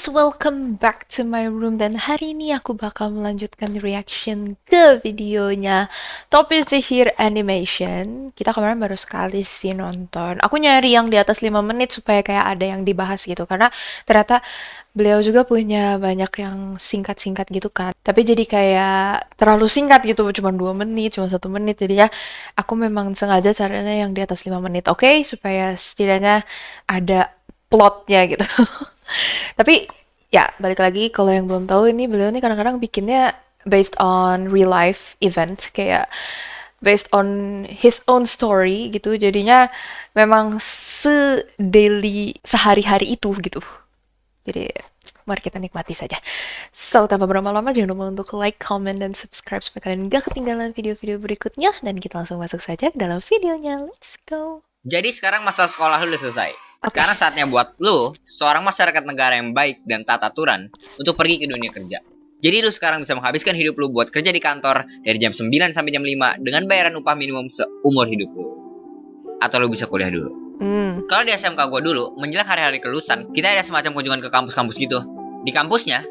guys, welcome back to my room. Dan hari ini aku bakal melanjutkan reaction ke videonya Topi Sihir Animation. Kita kemarin baru sekali sih nonton. Aku nyari yang di atas 5 menit supaya kayak ada yang dibahas gitu. Karena ternyata beliau juga punya banyak yang singkat-singkat gitu kan. Tapi jadi kayak terlalu singkat gitu, cuma 2 menit, cuma 1 menit. Jadinya aku memang sengaja caranya yang di atas 5 menit. Oke, supaya setidaknya ada plotnya gitu. Tapi ya balik lagi kalau yang belum tahu ini beliau ini kadang-kadang bikinnya based on real life event kayak based on his own story gitu. Jadinya memang se-daily sehari-hari itu gitu. Jadi mari kita nikmati saja. So, tanpa berlama-lama jangan lupa untuk like, comment, dan subscribe supaya kalian gak ketinggalan video-video berikutnya. Dan kita langsung masuk saja ke dalam videonya. Let's go. Jadi sekarang masa sekolah lu udah selesai. Oke. Sekarang saatnya buat lu, seorang masyarakat negara yang baik dan tata aturan, untuk pergi ke dunia kerja. Jadi lu sekarang bisa menghabiskan hidup lu buat kerja di kantor dari jam 9 sampai jam 5 dengan bayaran upah minimum seumur hidup lu. Atau lu bisa kuliah dulu. Kalau di SMK gua dulu, menjelang hari-hari kelulusan, kita ada semacam kunjungan ke kampus-kampus gitu. Di kampusnya,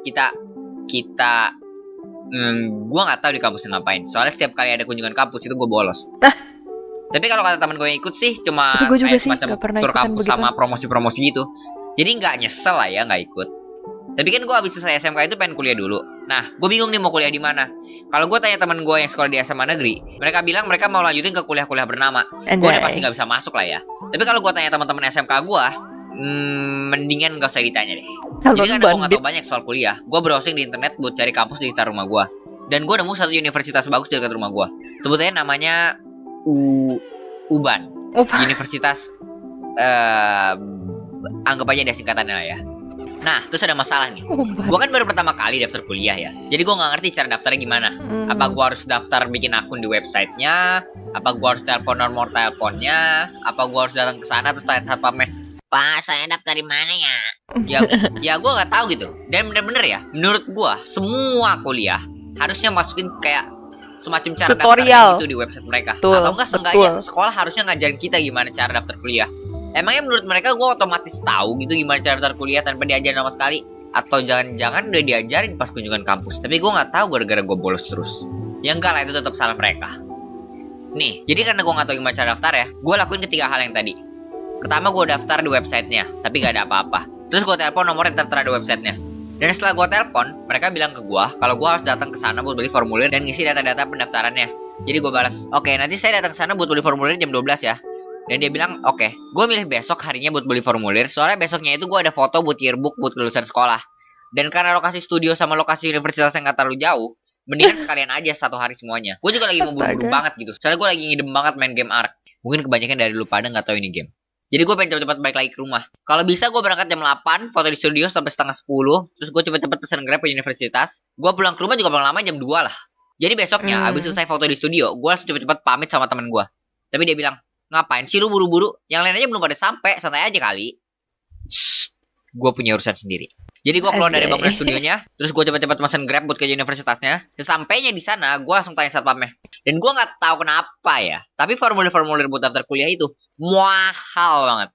gua nggak tahu di kampusnya ngapain. Soalnya setiap kali ada kunjungan kampus itu gua bolos. Tapi kalau kata teman gue yang ikut sih cuma Tapi gue juga kayak sih semacam gak pernah tur ikutan kampus begitu. sama promosi-promosi gitu. Jadi nggak nyesel lah ya nggak ikut. Tapi kan gue abis selesai SMK itu pengen kuliah dulu. Nah, gue bingung nih mau kuliah di mana. Kalau gue tanya teman gue yang sekolah di SMA negeri, mereka bilang mereka mau lanjutin ke kuliah-kuliah bernama. Gue udah pasti nggak bisa masuk lah ya. Tapi kalau gue tanya teman-teman SMK gue, mendingan gak usah ditanya deh. Jadi karena gue nggak tahu banyak soal kuliah, gue browsing di internet buat cari kampus di sekitar rumah gue. Dan gue nemu satu universitas bagus di dekat rumah gue. Sebetulnya namanya UBAN. Universitas anggap aja ada singkatannya lah ya. Nah, terus ada masalah nih. Gue kan baru pertama kali daftar kuliah ya. Jadi gue nggak ngerti cara daftarnya gimana. Apa gue harus daftar bikin akun di websitenya? Apa gue harus telepon nomor teleponnya? Apa gue harus datang ke sana terus tanya satpamnya, "Pak, saya daftar di mana ya?" Ya gue nggak tahu gitu. Dan bener-bener ya, menurut gue semua kuliah harusnya masukin kayak semacam cara tutorial daftar itu di website mereka. Betul, atau enggak seenggaknya sekolah harusnya ngajarin kita gimana cara daftar kuliah. Emangnya menurut mereka gue otomatis tahu gitu gimana cara daftar kuliah tanpa diajarin sama sekali? Atau jangan-jangan udah diajarin pas kunjungan kampus tapi gue nggak tahu gara-gara gue bolos terus? Ya enggak lah, itu tetap salah mereka. Nih, jadi karena gue nggak tahu gimana cara daftar ya, gue lakuin ketiga hal yang tadi. Pertama, gue daftar di websitenya tapi gak ada apa-apa. Terus gue telepon nomor yang tertera di websitenya. Dan setelah gue telepon, mereka bilang ke gue kalau gue harus datang ke sana buat beli formulir dan ngisi data-data pendaftarannya. Jadi gue balas, "Oke, nanti saya datang ke sana buat beli formulir jam 12 ya." Dan dia bilang, "Oke." Gue milih besok harinya buat beli formulir, soalnya besoknya itu gue ada foto buat yearbook buat kelulusan sekolah. Dan karena lokasi studio sama lokasi universitas yang gak terlalu jauh, mendingan sekalian aja satu hari semuanya. Gue juga lagi mau buru-buru banget gitu, soalnya gue lagi ngidem banget main game Ark. Mungkin kebanyakan dari lu pada gak tahu ini game. Jadi gue pengen cepet-cepet balik lagi ke rumah. Kalau bisa gue berangkat jam 8, foto di studio sampai setengah 10. Terus gue cepet-cepet pesen Grab ke universitas. Gue pulang ke rumah juga paling lama jam 2 lah. Jadi besoknya abis selesai foto di studio, gue langsung cepet-cepet pamit sama temen gue. Tapi dia bilang, "Ngapain sih lu buru-buru? Yang lain aja belum pada sampai, santai aja kali." Gue punya urusan sendiri. Jadi gue keluar dari bangunan studionya, terus gue cepet-cepet pesen Grab buat ke universitasnya. Sesampainya di sana, gue langsung tanya satpamnya. Dan gue nggak tahu kenapa ya, tapi formulir-formulir buat daftar kuliah itu mahal banget.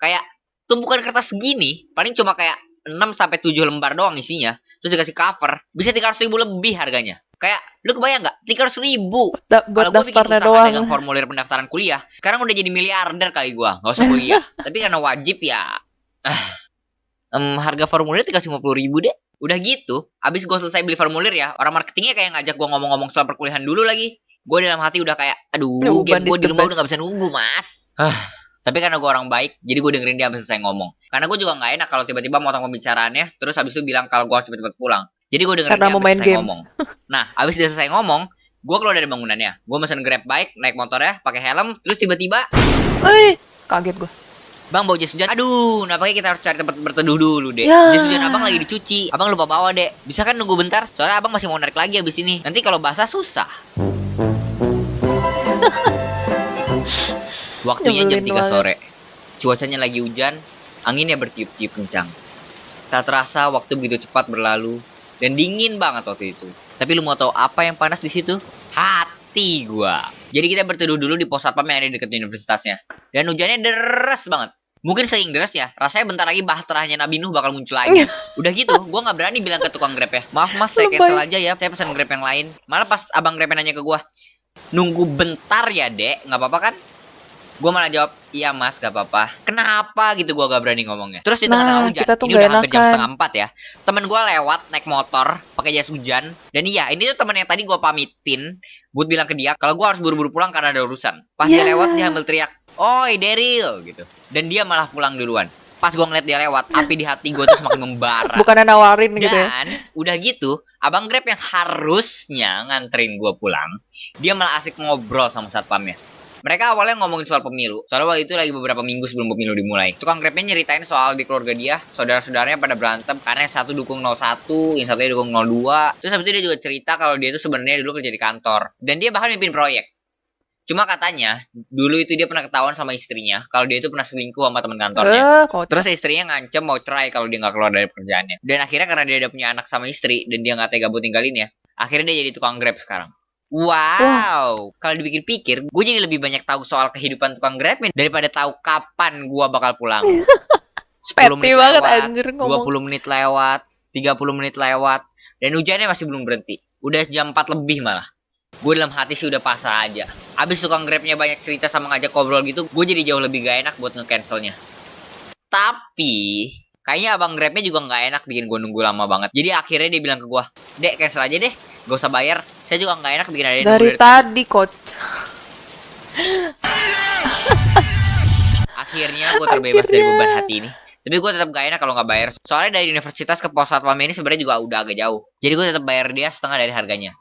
Kayak tumpukan kertas segini, paling cuma kayak 6 sampai 7 lembar doang isinya. Terus dikasih cover, bisa 300.000 lebih harganya. Kayak, lu kebayang nggak? 300.000. buat Kalau gue bikin daftarnya usaha doang dengan formulir pendaftaran kuliah, sekarang udah jadi miliarder kali gue. Nggak usah kuliah. Tapi karena wajib ya. Harga formulir 350.000 deh. Udah gitu, abis gue selesai beli formulir ya, orang marketingnya kayak ngajak gue ngomong-ngomong soal perkuliahan dulu lagi. Gue dalam hati udah kayak, aduh, game gue di rumah udah gak bisa nunggu, mas. Tapi karena gue orang baik, jadi gue dengerin dia abis selesai ngomong. Karena gue juga gak enak kalau tiba-tiba motong pembicaraannya, terus abis itu bilang kalau gue harus cepet-cepet pulang. Jadi gue dengerin karena dia mau abis main selesai game. ngomong. Nah, abis dia selesai ngomong, gue keluar dari bangunannya. Gue mesen Grab bike, naik motornya, pakai helm, terus tiba-tiba, kaget gue. "Bang, bau jas hujan." Aduh, nampaknya kita harus cari tempat berteduh dulu, Dek. Ya. Jas hujan abang lagi dicuci. Abang lupa bawa, Dek. Bisa kan nunggu bentar? Soalnya abang masih mau narik lagi abis ini. Nanti kalau basah susah. Waktunya jam 3 sore. Cuacanya lagi hujan, anginnya bertiup-tiup kencang. Tak terasa waktu begitu cepat berlalu dan dingin banget waktu itu. Tapi lu mau tahu apa yang panas di situ? Hati gua. Jadi kita berteduh dulu di pos satpam yang ada di dekat universitasnya. Dan hujannya deres banget. Mungkin saking deras ya, rasanya bentar lagi bahteranya Nabi Nuh bakal muncul lagi. Udah gitu, gue nggak berani bilang ke tukang Grab ya, maaf mas, saya cancel Lebay. aja ya, saya pesan Grab yang lain. Malah pas abang Grab nanya ke gue, nunggu bentar ya dek, nggak apa-apa kan? Gue malah jawab, iya mas, gak apa-apa. Kenapa gitu gue gak berani ngomongnya. Terus di tengah-tengah Nah, hujan, kita tuh ini nggak udah hampir jam enakan. setengah 4 ya. Temen gue lewat naik motor, pakai jas hujan. Dan iya, ini tuh temen yang tadi gue pamitin buat bilang ke dia kalau gue harus buru-buru pulang karena ada urusan. Pas dia lewat, dia Ya, ambil teriak, oi Daryl gitu. Dan dia malah pulang duluan. Pas gue ngeliat dia lewat, api di hati gue tuh semakin membara. bukannya nawarin gitu ya. Dan udah gitu, abang Grab yang harusnya nganterin gue pulang, dia malah asik ngobrol sama satpamnya. Mereka awalnya ngomongin soal pemilu, soalnya waktu itu lagi beberapa minggu sebelum pemilu dimulai. Tukang Grabnya nyeritain soal di keluarga dia, saudara-saudaranya pada berantem karena yang satu dukung 01, yang satunya dukung 02. Terus habis itu dia juga cerita kalau dia itu sebenarnya dulu kerja di kantor. Dan dia bahkan mimpin proyek. Cuma katanya, dulu itu dia pernah ketahuan sama istrinya kalau dia itu pernah selingkuh sama teman kantornya. Terus Kocak. istrinya ngancem mau cerai kalau dia nggak keluar dari pekerjaannya. Dan akhirnya karena dia udah punya anak sama istri dan dia nggak tega buat tinggalinnya, akhirnya dia jadi tukang Grab sekarang. Wah, Wow, kalau dipikir-pikir, gue jadi lebih banyak tahu soal kehidupan tukang Grab daripada tahu kapan gue bakal pulang. 10 petty menit banget lewat, anjir dua ngomong. puluh menit lewat, 30 menit lewat, dan hujannya masih belum berhenti. Udah jam 4 lebih malah. Gue dalam hati sih udah pasrah aja. Abis tukang Grabnya banyak cerita sama ngajak ngobrol gitu, gue jadi jauh lebih gak enak buat nge-cancelnya. Tapi, kayaknya abang Grabnya juga nggak enak bikin gue nunggu lama banget. Jadi akhirnya dia bilang ke gue, dek cancel aja deh, gak usah bayar. Saya juga nggak enak bikin ada yang nunggu Dari dari tadi. tadi, coach. Akhirnya gue terbebas dari Akhirnya. beban hati ini. Tapi gue tetap gak enak kalau nggak bayar. Soalnya dari universitas ke pos satpam ini sebenarnya juga udah agak jauh. Jadi gue tetap bayar dia setengah dari harganya.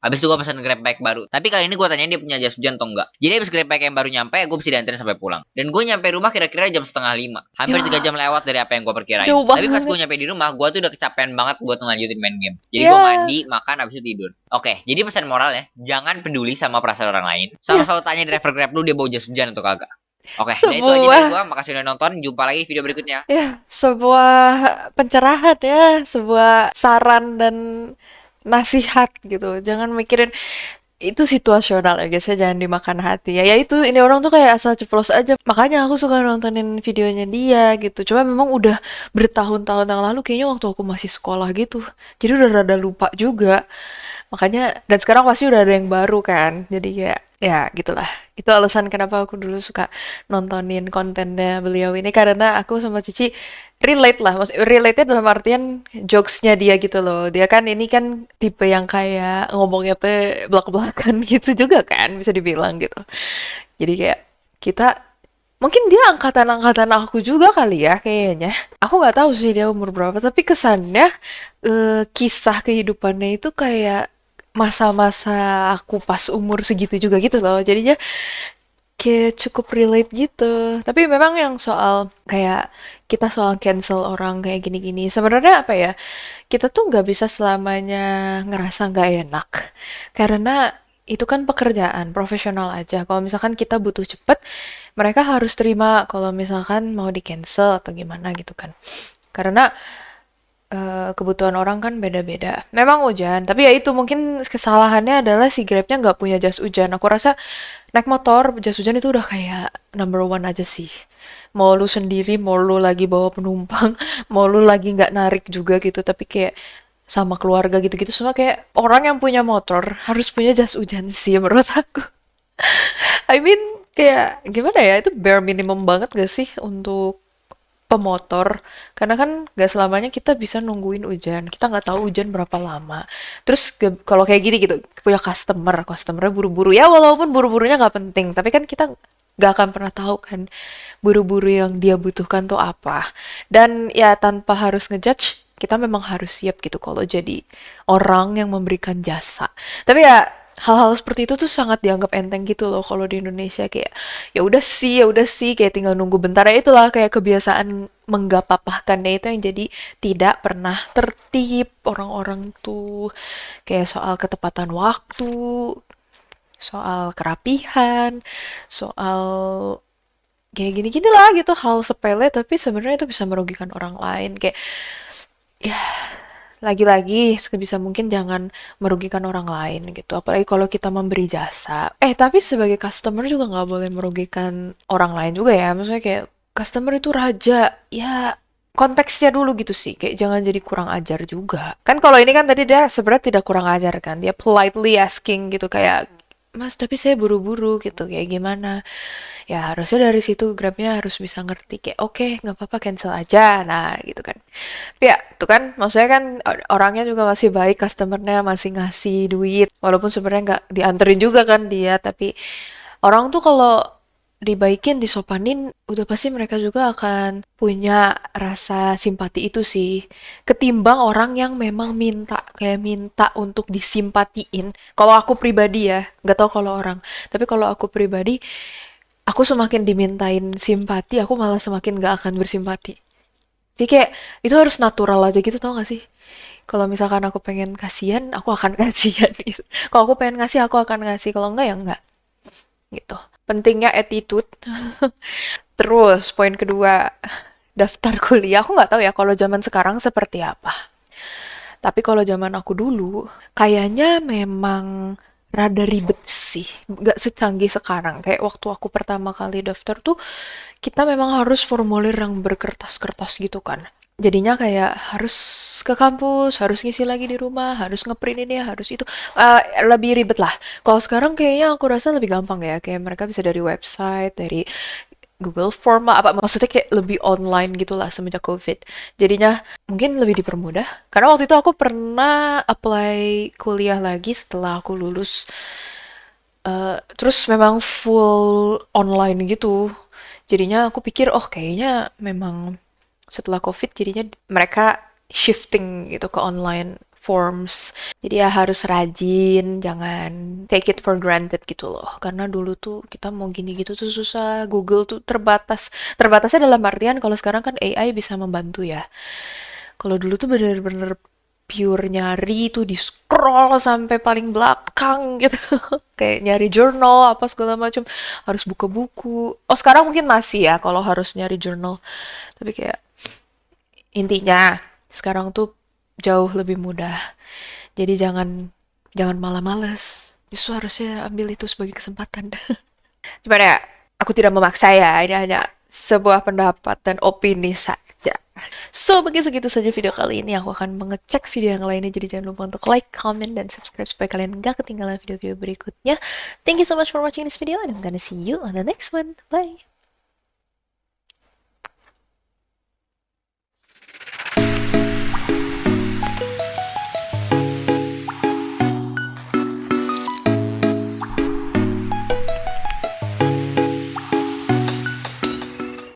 Habis itu gue pesan Grab bike baru. Tapi kali ini gue tanya dia punya jas hujan atau enggak. Jadi habis Grab bike yang baru nyampe, gue bisa dianterin sampai pulang. Dan gue nyampe rumah kira-kira jam setengah 5. Hampir 3 Ya, jam lewat dari apa yang gue perkirain. jauh Tapi pas gue banget. nyampe di rumah, gue tuh udah kecapean banget buat ngelanjutin main game. Jadi gue Ya, mandi, makan, habis itu tidur. Oke, jadi pesan moralnya, jangan peduli sama perasaan orang lain. ya. Selalu tanya driver Grab lu dia bawa jas hujan atau kagak. Oke, nah itu aja dari Sebuah, gua. Makasih udah nonton. Jumpa lagi di video berikutnya. sebuah pencerahan ya, sebuah saran dan nasihat gitu. Jangan mikirin itu situasional ya guys ya, jangan dimakan hati ya. Ya itu ini orang tuh kayak asal ceplos aja. Makanya aku suka nontonin videonya dia gitu. Cuma memang udah bertahun-tahun yang lalu kayaknya waktu aku masih sekolah gitu. Jadi udah rada lupa juga. Makanya dan sekarang pasti udah ada yang baru kan. Jadi kayak ya gitulah. Itu alasan kenapa aku dulu suka nontonin kontennya beliau ini karena aku sama Cici relate lah. Maksud relate dalam artian jokesnya dia gitu loh. Dia kan ini kan tipe yang kayak ngomongnya tuh belak-belakan gitu juga kan bisa dibilang gitu. Jadi kayak kita mungkin dia angkatan-angkatan aku juga kali ya kayaknya. Aku nggak tahu sih dia umur berapa, tapi kesannya kisah kehidupannya itu kayak masa-masa aku pas umur segitu juga gitu loh. Jadinya kayak cukup relate gitu. Tapi memang yang soal kayak kita soal cancel orang kayak gini-gini. Sebenarnya apa ya? Kita tuh nggak bisa selamanya ngerasa nggak enak. Karena itu kan pekerjaan profesional aja. Kalau misalkan kita butuh cepet, mereka harus terima kalau misalkan mau di cancel atau gimana gitu kan. Karena kebutuhan orang kan beda-beda. Memang hujan, tapi ya itu mungkin kesalahannya adalah si Grabnya nggak punya jas hujan. Aku rasa naik motor jas hujan itu udah kayak number one aja sih. Mau lu sendiri, mau lu lagi bawa penumpang, mau lu lagi nggak narik juga gitu, tapi kayak sama keluarga gitu-gitu semua kayak orang yang punya motor harus punya jas hujan sih menurut aku. I mean kayak gimana ya itu bare minimum banget gak sih untuk pemotor karena kan gak selamanya kita bisa nungguin hujan kita nggak tahu hujan berapa lama terus kalau kayak gini gitu punya customernya buru-buru ya walaupun buru-burunya nggak penting tapi kan kita nggak akan pernah tahu kan buru-buru yang dia butuhkan tuh apa dan ya tanpa harus ngejudge kita memang harus siap gitu kalau jadi orang yang memberikan jasa tapi ya hal-hal seperti itu tuh sangat dianggap enteng gitu loh kalau di Indonesia kayak ya udah sih kayak tinggal nunggu bentar ya itulah kayak kebiasaan menggapapahkannya itu yang jadi tidak pernah tertib orang-orang tuh kayak soal ketepatan waktu soal kerapihan soal kayak gini-gini lah gitu hal sepele tapi sebenarnya itu bisa merugikan orang lain kayak ya lagi-lagi sebisa mungkin jangan merugikan orang lain gitu. Apalagi kalau kita memberi jasa. Tapi sebagai customer juga nggak boleh merugikan orang lain juga ya. Maksudnya kayak customer itu raja. Ya, konteksnya dulu gitu sih. Kayak jangan jadi kurang ajar juga. Kan kalau ini kan tadi dia sebenarnya tidak kurang ajar kan. Dia politely asking gitu kayak, Mas, tapi saya buru-buru gitu. Kayak gimana? Ya harusnya dari situ Grabnya harus bisa ngerti kayak oke nggak apa-apa cancel aja. Nah gitu kan. Tapi ya tuh kan maksudnya kan orangnya juga masih baik, customernya masih ngasih duit. Walaupun sebenarnya nggak dianterin juga kan dia. Tapi orang tuh kalau dibaikin, disopanin, udah pasti mereka juga akan punya rasa simpati itu sih. Ketimbang orang yang memang minta, kayak minta untuk disimpatiin. Kalau aku pribadi ya, nggak tahu kalau orang. Tapi kalau aku pribadi, aku semakin dimintain simpati, aku malah semakin gak akan bersimpati. Jadi kayak, itu harus natural aja gitu, tau gak sih? Kalau misalkan aku pengen kasihan, aku akan kasihan gitu. Kalau aku pengen ngasih, aku akan ngasih. Kalau enggak, ya enggak. Gitu. Pentingnya attitude. Terus poin kedua, daftar kuliah. Aku nggak tahu ya kalau zaman sekarang seperti apa. Tapi kalau zaman aku dulu, kayaknya memang rada ribet sih. Nggak secanggih sekarang. Kayak waktu aku pertama kali daftar tuh, kita memang harus formulir yang berkertas-kertas gitu kan. Jadinya kayak harus ke kampus, harus ngisi lagi di rumah, harus ngeprint ini, harus itu. Lebih ribet lah. Kalau sekarang kayaknya aku rasa lebih gampang ya. Kayak mereka bisa dari website, dari Google Form lah, apa maksudnya kayak lebih online gitulah semenjak COVID. Jadinya mungkin lebih dipermudah. Karena waktu itu aku pernah apply kuliah lagi setelah aku lulus. Terus memang full online gitu. Jadinya aku pikir, oh kayaknya memang setelah COVID jadinya mereka shifting gitu ke online forms. Jadi ya harus rajin, jangan take it for granted gitu loh. Karena dulu tuh kita mau gini gitu tuh susah. Google tuh terbatas. Terbatasnya dalam artian kalau sekarang kan AI bisa membantu ya. Kalau dulu tuh bener-bener pure nyari tuh di scroll sampai paling belakang gitu. Kayak nyari jurnal apa segala macam, harus buka buku. Oh, sekarang mungkin masih ya kalau harus nyari jurnal. Tapi kayak intinya sekarang tuh jauh lebih mudah. Jadi jangan jangan malah males. Justru harusnya ambil itu sebagai kesempatan. Cuman ya, aku tidak memaksa ya. Ini hanya sebuah pendapat dan opini saja. So, begitu segitu saja video kali ini. Aku akan mengecek video yang lainnya. Jadi jangan lupa untuk like, comment, dan subscribe supaya kalian gak ketinggalan video-video berikutnya. Thank you so much for watching this video and I'm gonna see you on the next one. Bye!